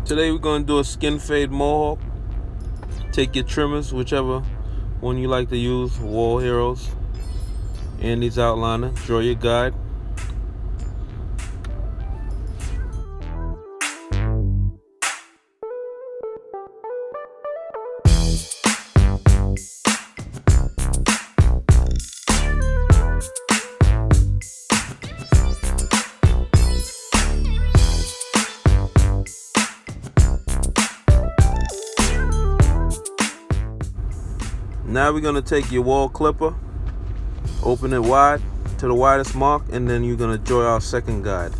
Today we're going to do a SKINFADE Mohawk. Take your trimmers, whichever one you like to use, Wall Heroes, Andy's outliner, draw your guide. Now we're going to take your wall clipper, open it wide to the widest mark, and then you're going to draw our second guide.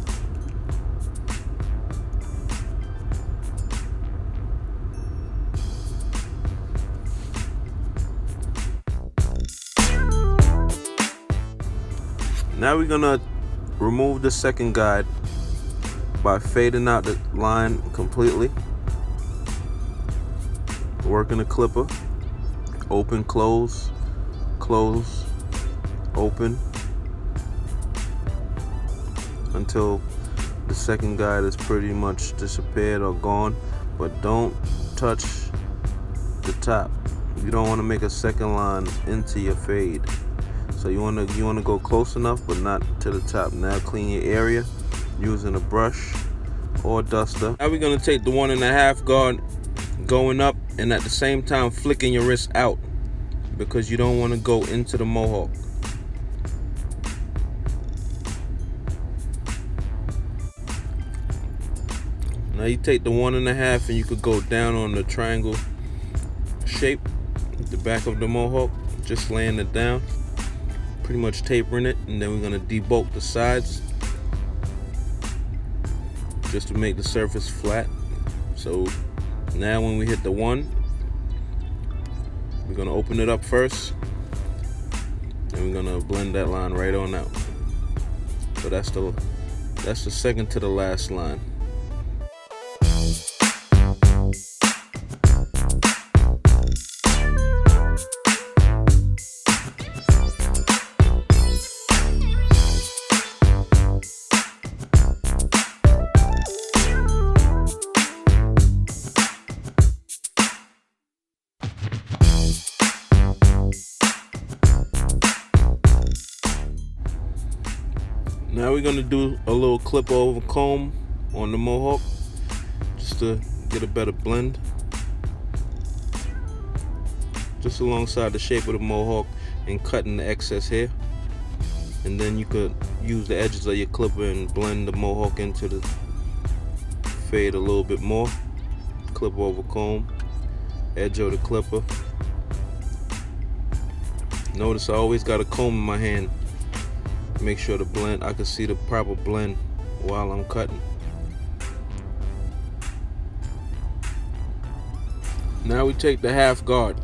Now we're going to remove the second guide by fading out the line completely. Working the clipper. Open, close, close, open, until the second guide is pretty much disappeared or gone. But don't touch the top. You don't want to make a second line into your fade. So you want to go close enough, but not to the top. Now clean your area using a brush or duster. Now we're gonna take the 1.5 guard going up, and at the same time flicking your wrist out, because you don't want to go into the mohawk. Now you take the 1.5 and you could go down on the triangle shape at the back of the mohawk, just laying it down, pretty much tapering it, and then we're going to debulk the sides just to make the surface flat. So now when we hit the 1, we're going to open it up first, and we're going to blend that line right on out. So that's the second to the last line. Now we're gonna do a little clip over comb on the mohawk, just to get a better blend, just alongside the shape of the mohawk, and cutting the excess hair. And then you could use the edges of your clipper and blend the mohawk into the fade a little bit more. Clip over comb, edge of the clipper. Notice I always got a comb in my hand. Make sure the blend, I can see the proper blend while I'm cutting. Now we take the 1/2 guard,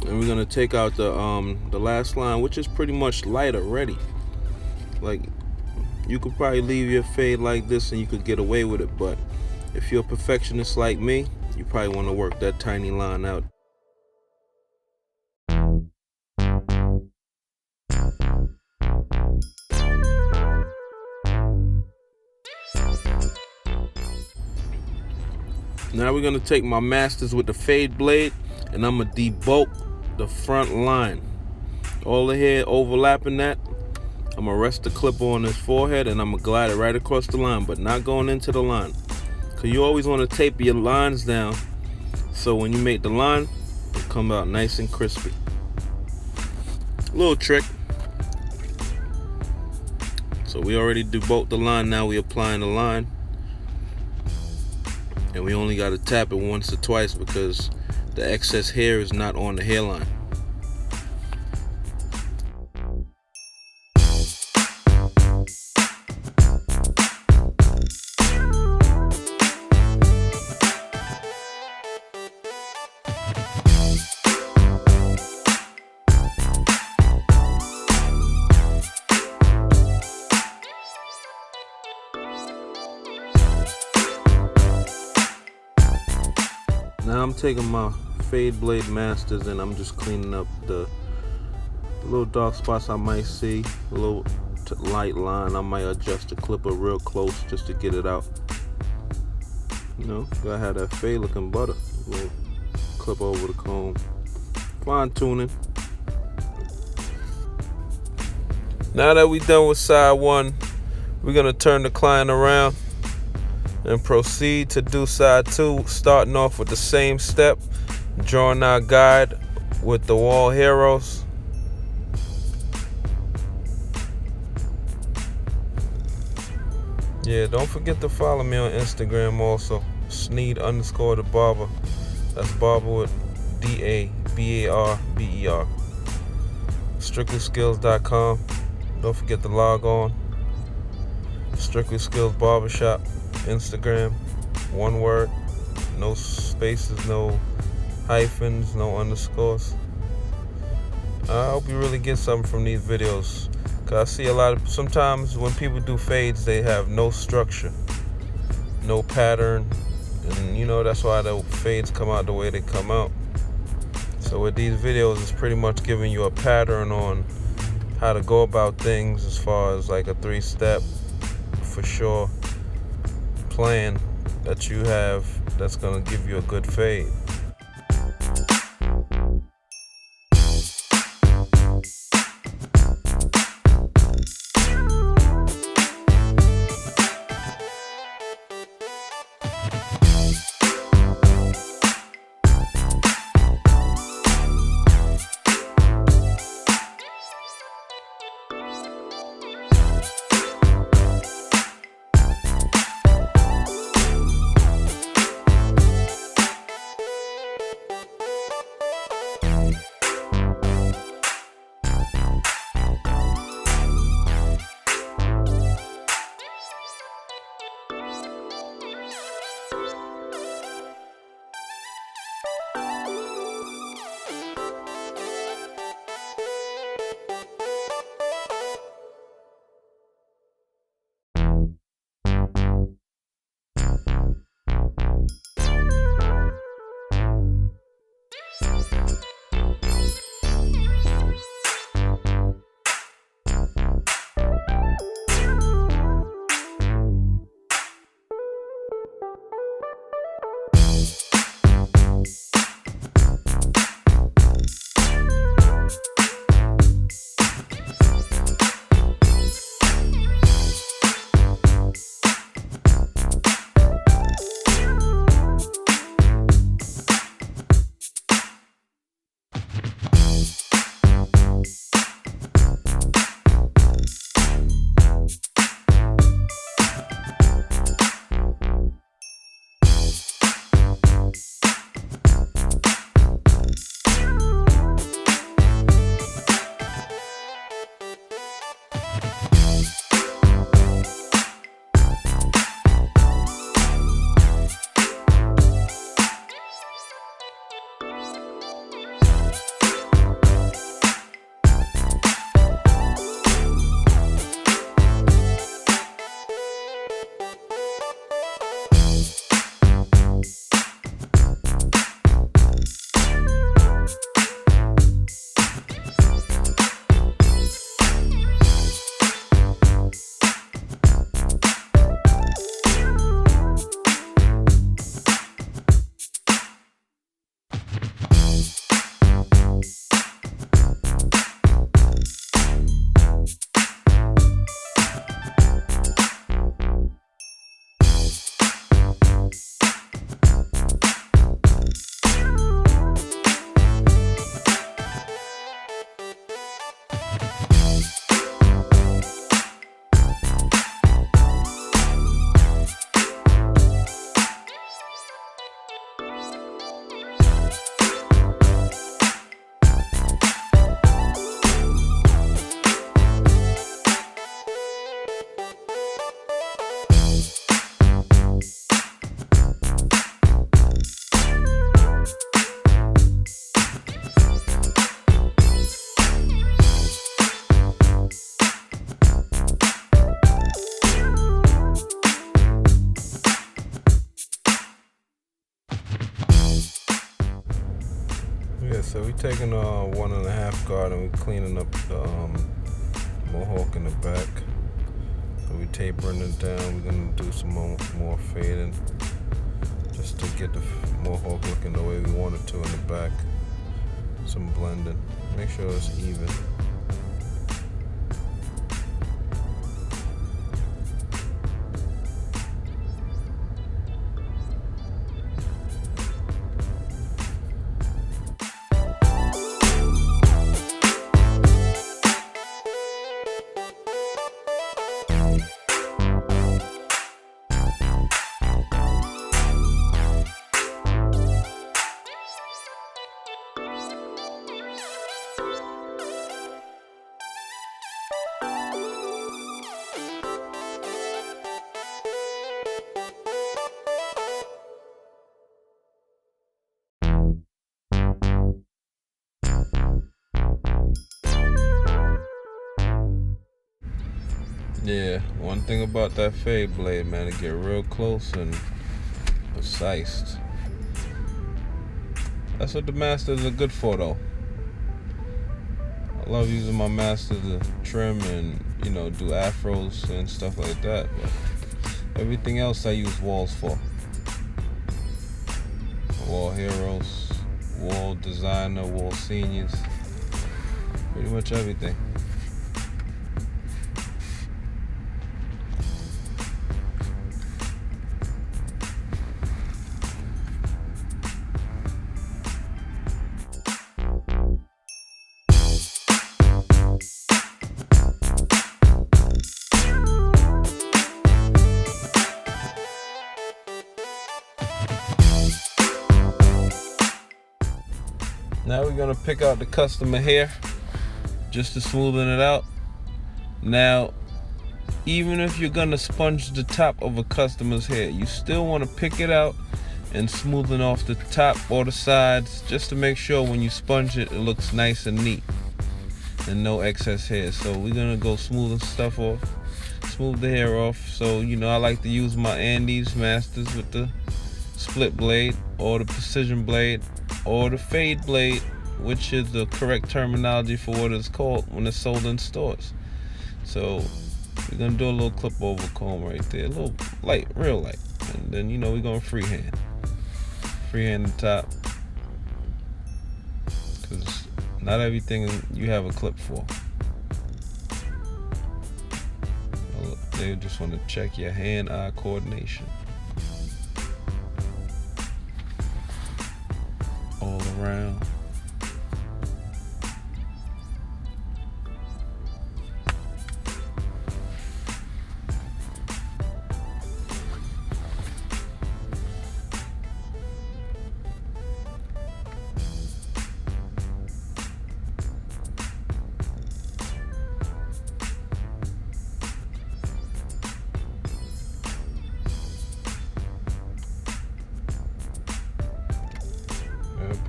and we're gonna take out the last line, which is pretty much light already. Like, you could probably leave your fade like this and you could get away with it, but if you're a perfectionist like me, you probably want to work that tiny line out. Now we're gonna take my masters with the fade blade, and I'm gonna debulk the front line. All the hair overlapping that, I'm gonna rest the clipper on his forehead, and I'm gonna glide it right across the line, but not going into the line. Cause you always wanna tape your lines down, so when you make the line, it come out nice and crispy. Little trick. So we already debulked the line, now we applying the line. And we only got to tap it once or twice because the excess hair is not on the hairline. Now I'm taking my fade blade masters and I'm just cleaning up the little dark spots I might see, a little light line. I might adjust the clipper real close just to get it out. You know, gotta have that fade looking butter. Little clip over the comb. Fine tuning. Now that we done with side one, we're gonna turn the client around and proceed to do side two, starting off with the same step, drawing our guide with the wall heroes. Yeah, don't forget to follow me on Instagram also, Sneed _ the barber. That's barber with DABARBER. StrictlySkills.com. Don't forget to log on. Strictly Skills Barbershop, Instagram, one word, no spaces, no hyphens, no underscores. I hope you really get something from these videos, because I see a lot of, sometimes when people do fades, they have no structure, no pattern, and you know, that's why the fades come out the way they come out. So with these videos, it's pretty much giving you a pattern on how to go about things, as far as like a 3-step for sure plan that you have that's gonna give you a good fade. Yeah, so we taking 1.5 guard and we cleaning up the mohawk in the back. So we tapering it down. We're gonna do some more fading. get the mohawk looking the way we want it to in the back. Some blending. Make sure it's even. Yeah, one thing about that fade blade, man, it get real close and precise. That's what the masters are good for, though. I love using my master to trim and, you know, do afros and stuff like that. But everything else I use walls for. Wall heroes, wall designer, wall seniors, pretty much everything. Now we're gonna pick out the customer hair just to smoothen it out. Now, even if you're gonna sponge the top of a customer's hair, you still wanna pick it out and smoothen off the top or the sides just to make sure when you sponge it, it looks nice and neat and no excess hair. So we're gonna go smoothing stuff off, smooth the hair off. So, you know, I like to use my Andes Masters with the split blade or the precision blade or the fade blade, which is the correct terminology for what it's called when it's sold in stores. So we're gonna do a little clip over comb right there, a little light, real light, and then, you know, we're gonna freehand the top, because not everything you have a clip for. They just want to check your hand-eye coordination all around.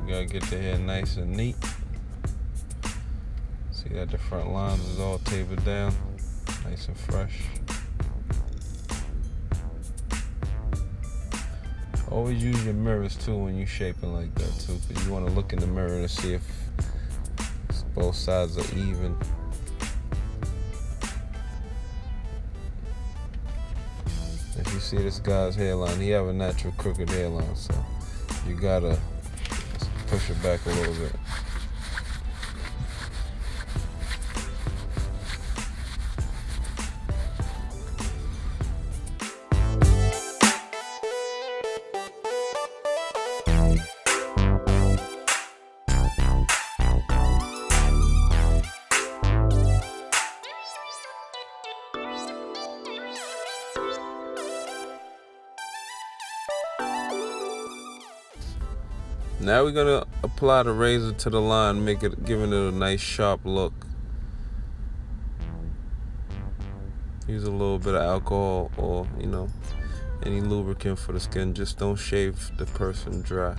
You gotta get the hair nice and neat. See that the front lines is all tapered down, nice and fresh. Always use your mirrors too when you're shaping like that too, because you want to look in the mirror to see if both sides are even. If you see this guy's hairline, he have a natural crooked hairline, so you gotta push it back a little bit. Now we're gonna apply the razor to the line, giving it a nice sharp look. Use a little bit of alcohol or, you know, any lubricant for the skin. Just don't shave the person dry.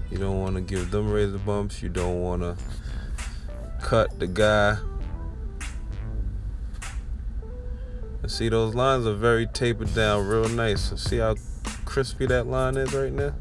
You don't want to give them razor bumps. You don't want to cut the guy. And see, those lines are very tapered down, real nice. So see how crispy that line is right now?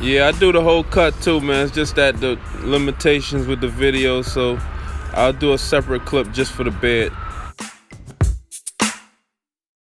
Yeah, I do the whole cut too, man. It's just that the limitations with the video, so I'll do a separate clip just for the bed.